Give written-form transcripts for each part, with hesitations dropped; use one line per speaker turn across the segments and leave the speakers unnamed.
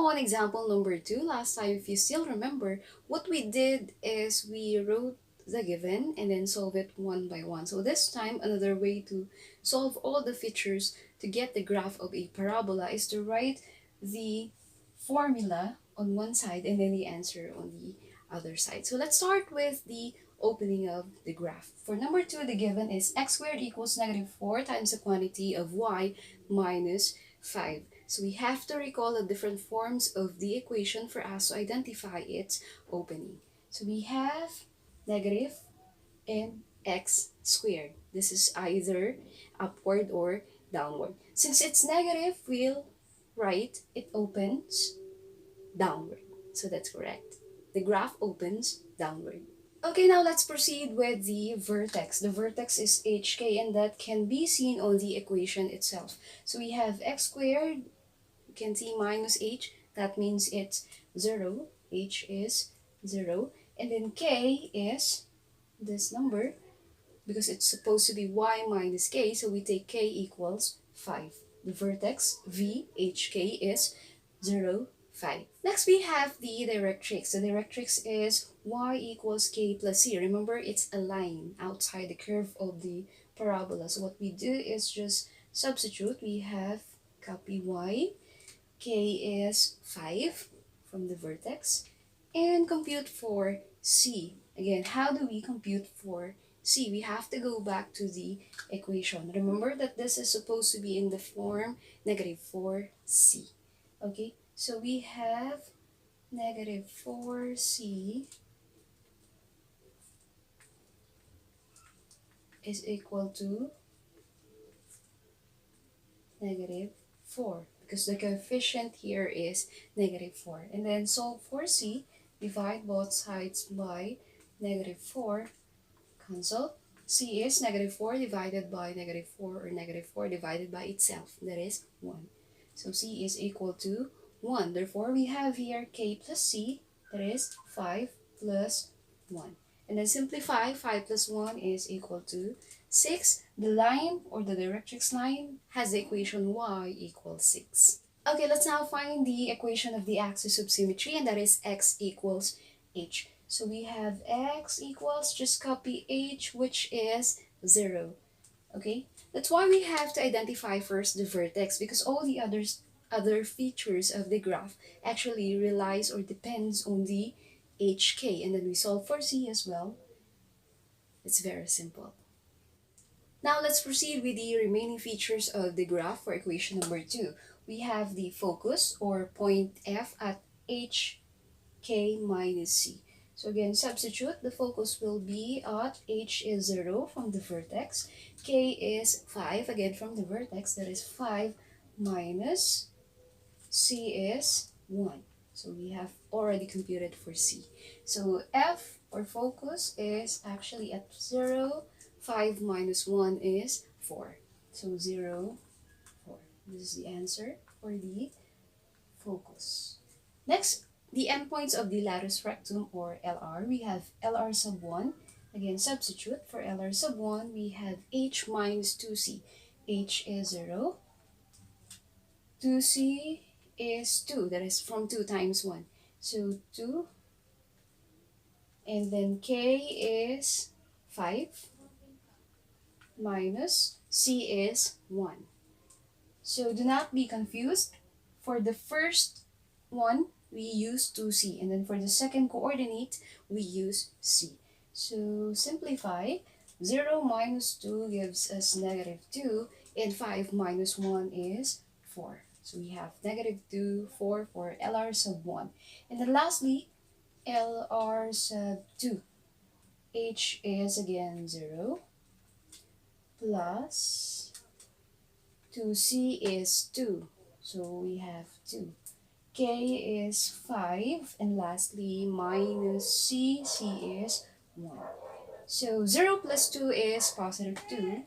now on example number 2, last time, if you still remember, what we did is we wrote the given and then solve it one by one. So this time, another way to solve all the features to get the graph of a parabola is to write the formula on one side and then the answer on the other side. So let's start with the opening of the graph. For number 2, the given is x squared equals negative 4 times the quantity of y minus 5. So we have to recall the different forms of the equation for us to identify its opening. So we have negative and x squared. This is either upward or downward. Since it's negative, we'll write it opens downward. So that's correct. The graph opens downward. Okay, now let's proceed with the vertex. The vertex is hk and that can be seen on the equation itself. So we have x squared, you can see minus h, that means it's 0, h is 0, and then k is this number, because it's supposed to be y minus k, so we take k equals 5. The vertex VHK is 0, 5. Next, we have the directrix. The directrix is y equals k plus c. Remember, it's a line outside the curve of the parabola. So what we do is just substitute. We have copy y, k is 5 from the vertex, and compute for c. Again, how do we compute for c? We have to go back to the equation. Remember that this is supposed to be in the form negative 4c. Okay, so we have negative 4c is equal to negative 4, because the coefficient here is negative 4. And then solve for c, divide both sides by negative 4, cancel. C is negative 4 divided by negative 4, or negative 4 divided by itself, that is 1. So c is equal to 1. Therefore, we have here k plus c, that is 5 plus 1. And then simplify, 5 plus 1 is equal to 6. The line, or the directrix line, has the equation y equals 6. Okay, let's now find the equation of the axis of symmetry, and that is x equals h. So we have x equals, just copy h, which is 0. Okay, that's why we have to identify first the vertex, because all the other features of the graph actually relies or depends on the hk, and then we solve for c as well. It's very simple. Now let's proceed with the remaining features of the graph for equation number 2. We have the focus, or point F, at hk minus c. So again, substitute. The focus will be at h is 0 from the vertex, k is 5 again from the vertex, that is 5 minus c is 1. So we have already computed for c. So f, or focus, is actually at 0. 5 minus 1 is 4. So 0, 4. This is the answer for the focus. Next, the endpoints of the latus rectum, or LR. We have LR sub 1. Again, substitute. For LR sub 1, we have h minus 2c. h is 0. 2c is 2. That is from 2 times 1. So 2. And then k is 5. Minus c is 1. So do not be confused. For the first one, we use 2c, and then for the second coordinate, we use c. So simplify. 0 minus 2 gives us negative 2, and 5 minus 1 is 4. So we have negative 2, 4 for LR sub 1. And then lastly, LR sub 2. H is again 0. Plus 2c is 2, so we have 2. K is 5, and lastly minus c, c is 1. So 0 plus 2 is positive 2,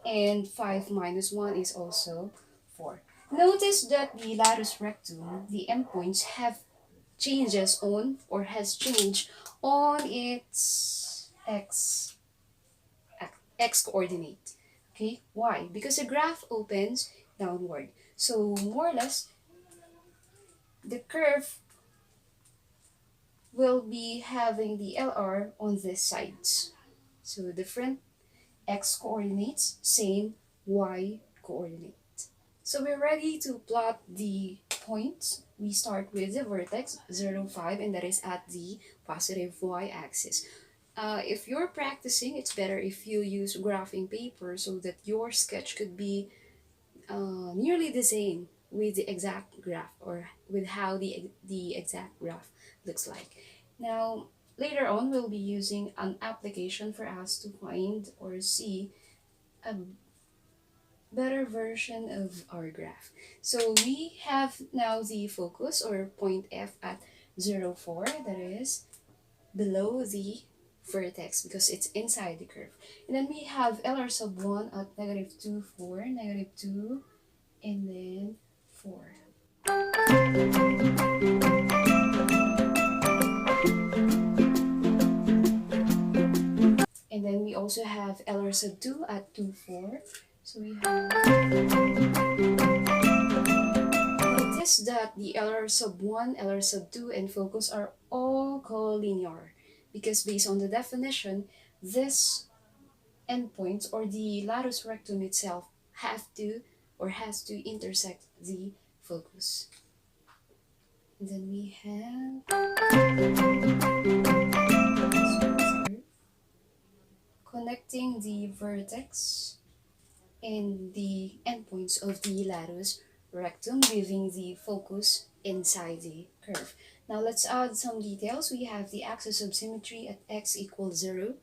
and 5 minus 1 is also 4. Notice that the latus rectum, the endpoints, have changes on, or has changed on its x coordinate. Okay, why? Because the graph opens downward. So more or less, the curve will be having the LR on these sides. So different x coordinates, same y coordinate. So we're ready to plot the points. We start with the vertex 0, 5, and that is at the positive y-axis. If you're practicing, it's better if you use graphing paper so that your sketch could be nearly the same with the exact graph, or with how the exact graph looks like. Now, later on, we'll be using an application for us to find or see a better version of our graph. So we have now the focus or point F at 0, 4, that is below the vertex because it's inside the curve. And then we have LR sub 1 at negative 2, 4, negative 2, and then 4. And then we also have LR sub 2 at 2, 4. So we have... Notice that the LR sub 1, LR sub 2, and focus are all collinear because based on the definition, this endpoints or the latus rectum itself have to or has to intersect the focus. And then we have connecting the vertex and the endpoints of the latus rectum, leaving the focus inside the curve. Now let's add some details. We have the axis of symmetry at x equals 0.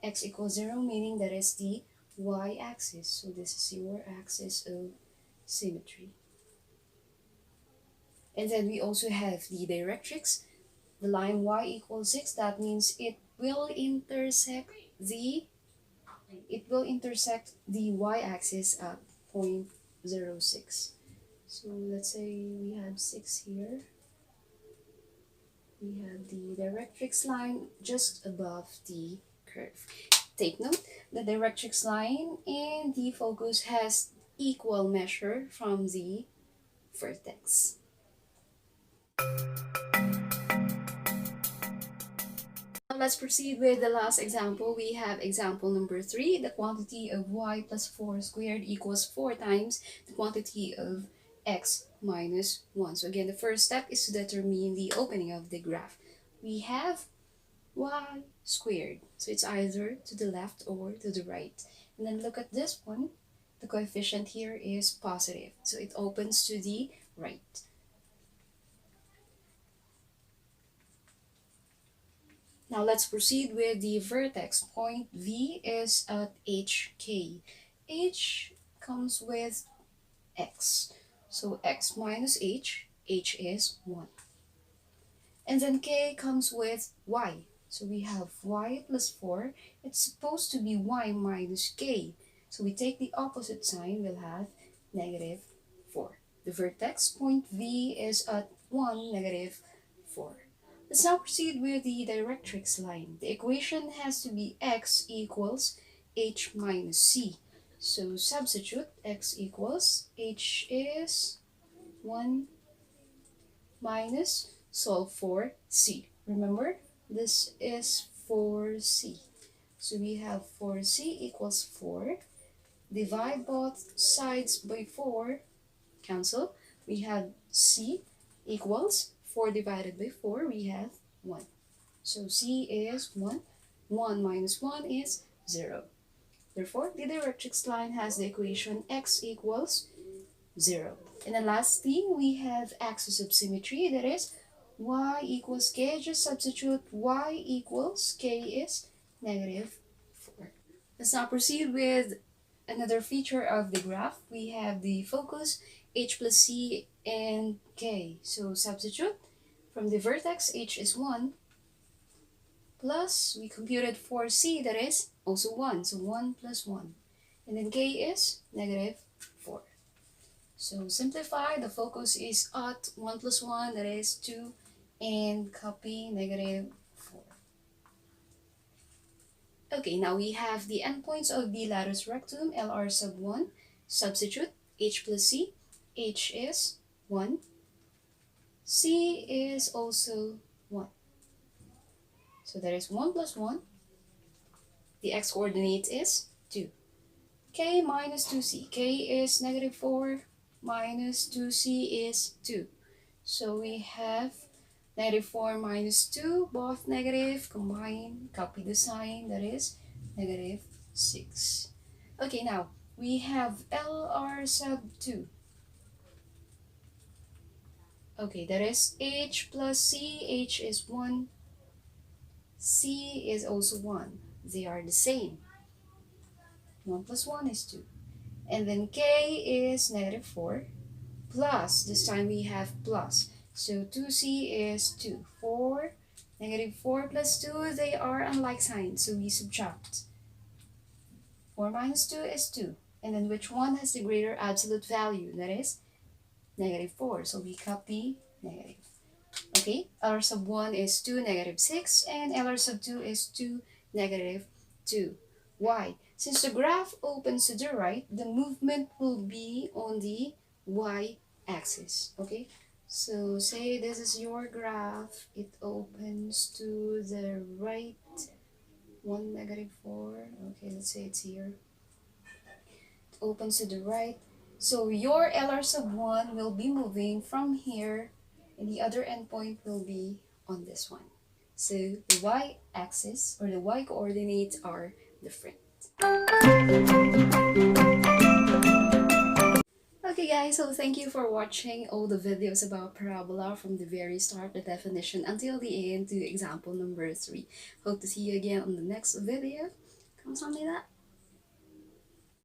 X equals 0 meaning that is the y-axis. So this is your axis of symmetry. And then we also have the directrix. The line y equals 6, that means it will intersect the y-axis at 0.06. So let's say we have 6 here. We have the directrix line just above the curve. Take note, the directrix line and the focus has equal measure from the vertex. Now let's proceed with the last example. We have example number 3. The quantity of y plus 4 squared equals 4 times the quantity of x minus 1. So again, the first step is to determine the opening of the graph. We have y squared. So it's either to the left or to the right. And then look at this one. The coefficient here is positive. So it opens to the right. Now let's proceed with the vertex. Point V is at HK. H comes with x. So x minus h is 1. And then k comes with y. So we have y plus 4. It's supposed to be y minus k. So we take the opposite sign, we'll have negative 4. The vertex point V is at 1, negative 4. Let's now proceed with the directrix line. The equation has to be x equals h minus c. So substitute x equals h is 1 minus solve for c. Remember, this is 4c. So we have 4c equals 4. Divide both sides by 4. Cancel. We have c equals 4 divided by 4, we have 1. So c is 1. 1 minus 1 is 0. Therefore, the directrix line has the equation x equals 0. And then lastly, we have axis of symmetry, that is y equals k. Just substitute y equals k is negative 4. Let's now proceed with another feature of the graph. We have the focus, h plus c, and k. So substitute. From the vertex, h is 1, plus we computed 4c, that is also 1, so 1 plus 1. And then k is negative 4. So simplify, the focus is at 1 plus 1, that is 2, and copy negative 4. Okay, now we have the endpoints of the latus rectum, LR sub 1. Substitute h plus c, h is 1. C is also 1. So that is 1 plus 1. The x-coordinate is 2. K minus 2c. K is negative 4 minus 2c is 2. So we have negative 4 minus 2, both negative, combine, copy the sign, that is negative 6. Okay, now we have LR sub 2. Okay, that is H plus C. H is 1. C is also 1. They are the same. 1 plus 1 is 2. And then K is negative 4. Plus, this time we have plus. So 2C is 2. 4, negative 4 plus 2, they are unlike signs. So we subtract. 4 minus 2 is 2. And then which one has the greater absolute value? That is negative 4. So we copy negative. Okay, LR sub 1 is 2, negative 6. And LR sub 2 is 2, negative 2. Why? Since the graph opens to the right, the movement will be on the y-axis. Okay, so say this is your graph. It opens to the right. 1, negative 4. Okay, let's say it's here. It opens to the right. So your LR sub 1 will be moving from here, and the other endpoint will be on this one. So the y-axis or the y-coordinates are different. Okay guys, so thank you for watching all the videos about parabola from the very start, the definition, until the end to example number 3. Hope to see you again on the next video. 감사합니다.